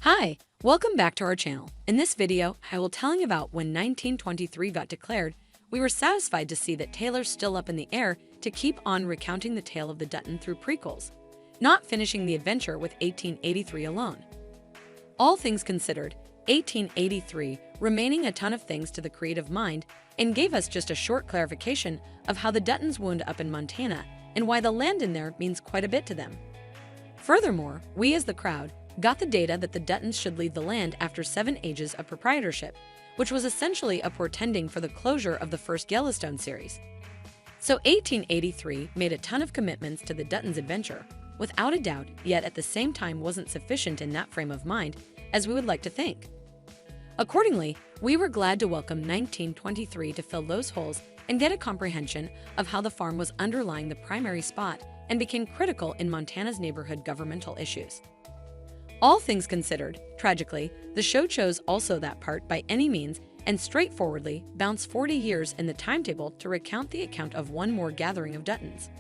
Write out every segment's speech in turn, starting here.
Hi, welcome back to our channel. In this video, I will tell you about when 1923 got declared. We were satisfied to see that Taylor's still up in the air to keep on recounting the tale of the Dutton through prequels, not finishing the adventure with 1883 alone. All things considered, 1883 remaining a ton of things to the creative mind and gave us just a short clarification of how the Duttons wound up in Montana and why the land in there means quite a bit to them. Furthermore, we as the crowd got the data that the Duttons should leave the land after 7 ages of proprietorship, which was essentially a portending for the closure of the first Yellowstone series. So 1883 made a ton of commitments to the Duttons' adventure, without a doubt, yet at the same time wasn't sufficient in that frame of mind as we would like to think. Accordingly, we were glad to welcome 1923 to fill those holes and get a comprehension of how the farm was underlying the primary spot and became critical in Montana's neighborhood governmental issues. All things considered, tragically, the show chose also that part by any means and straightforwardly bounced 40 years in the timetable to recount the account of one more gathering of Duttons.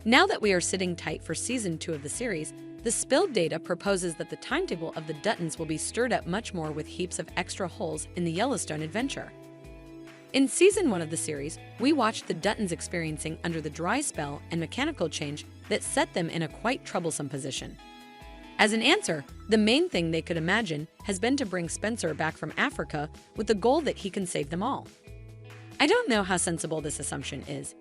Now that we are sitting tight for Season 2 of the series, the spilled data proposes that the timetable of the Duttons will be stirred up much more with heaps of extra holes in the Yellowstone adventure. In Season 1 of the series, we watched the Duttons experiencing under the dry spell and mechanical change that set them in a quite troublesome position. As an answer, the main thing they could imagine has been to bring Spencer back from Africa with the goal that he can save them all. I don't know how sensible this assumption is.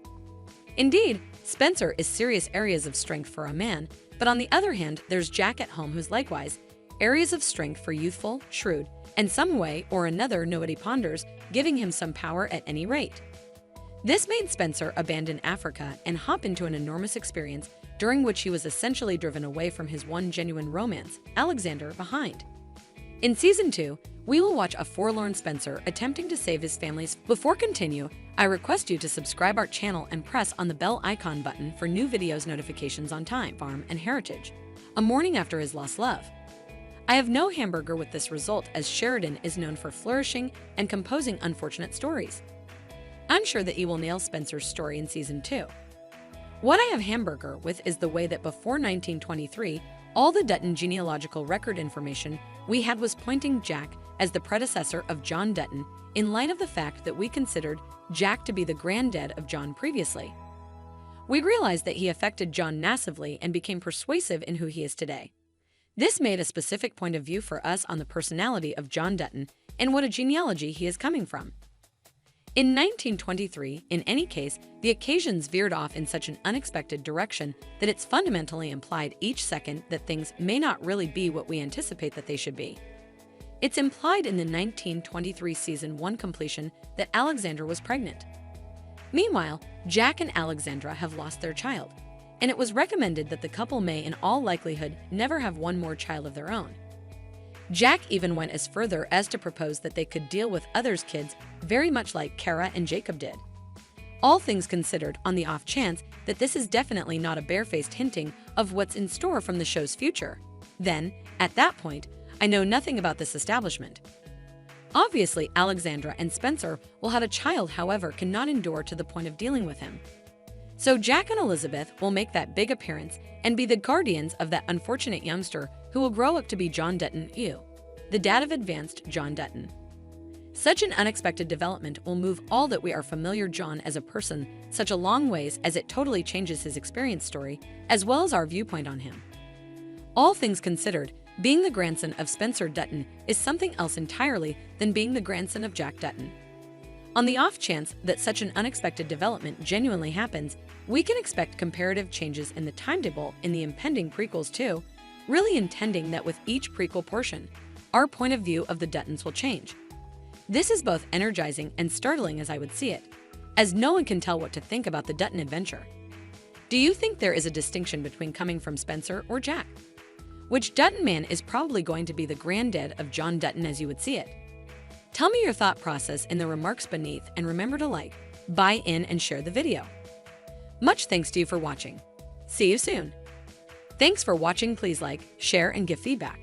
Indeed, Spencer is serious areas of strength for a man, but on the other hand, there's Jack at home who's likewise areas of strength for youthful, shrewd, and some way or another nobody ponders, giving him some power at any rate. This made Spencer abandon Africa and hop into an enormous experience during which he was essentially driven away from his one genuine romance, Alexander, behind. In Season 2, we will watch a forlorn Spencer attempting to save his family's. Before continue, I request you to subscribe our channel and press on the bell icon button for new videos notifications on time, farm, and heritage. A morning after his lost love. I have no hamburger with this result as Sheridan is known for flourishing and composing unfortunate stories. I'm sure that you will nail Spencer's story in Season 2. What I have hamburger with is the way that before 1923, all the Dutton genealogical record information we had was pointing Jack as the predecessor of John Dutton in light of the fact that we considered Jack to be the granddad of John previously. We realized that he affected John massively and became persuasive in who he is today. This made a specific point of view for us on the personality of John Dutton and what a genealogy he is coming from. In 1923, in any case, the occasions veered off in such an unexpected direction that it's fundamentally implied each second that things may not really be what we anticipate that they should be. It's implied in the 1923 Season 1 completion that Alexandra was pregnant. Meanwhile, Jack and Alexandra have lost their child, and it was recommended that the couple may in all likelihood never have one more child of their own. Jack even went as further as to propose that they could deal with others' kids very much like Kara and Jacob did. All things considered, on the off chance that this is definitely not a barefaced hinting of what's in store from the show's future, then, at that point, I know nothing about this establishment. Obviously, Alexandra and Spencer will have a child, however, cannot endure to the point of dealing with him. So Jack and Elizabeth will make that big appearance and be the guardians of that unfortunate youngster who will grow up to be John Dutton, the dad of advanced John Dutton. Such an unexpected development will move all that we are familiar John as a person such a long ways as it totally changes his experience story as well as our viewpoint on him. All things considered, being the grandson of Spencer Dutton is something else entirely than being the grandson of Jack Dutton. On the off chance that such an unexpected development genuinely happens, we can expect comparative changes in the timetable in the impending prequels too, really intending that with each prequel portion, our point of view of the Duttons will change. This is both energizing and startling as I would see it, as no one can tell what to think about the Dutton adventure. Do you think there is a distinction between coming from Spencer or Jack? Which Dutton man is probably going to be the granddad of John Dutton as you would see it? Tell me your thought process in the remarks beneath and remember to like, buy in, and share the video. Much thanks to you for watching. See you soon. Thanks for watching. Please like, share, and give feedback.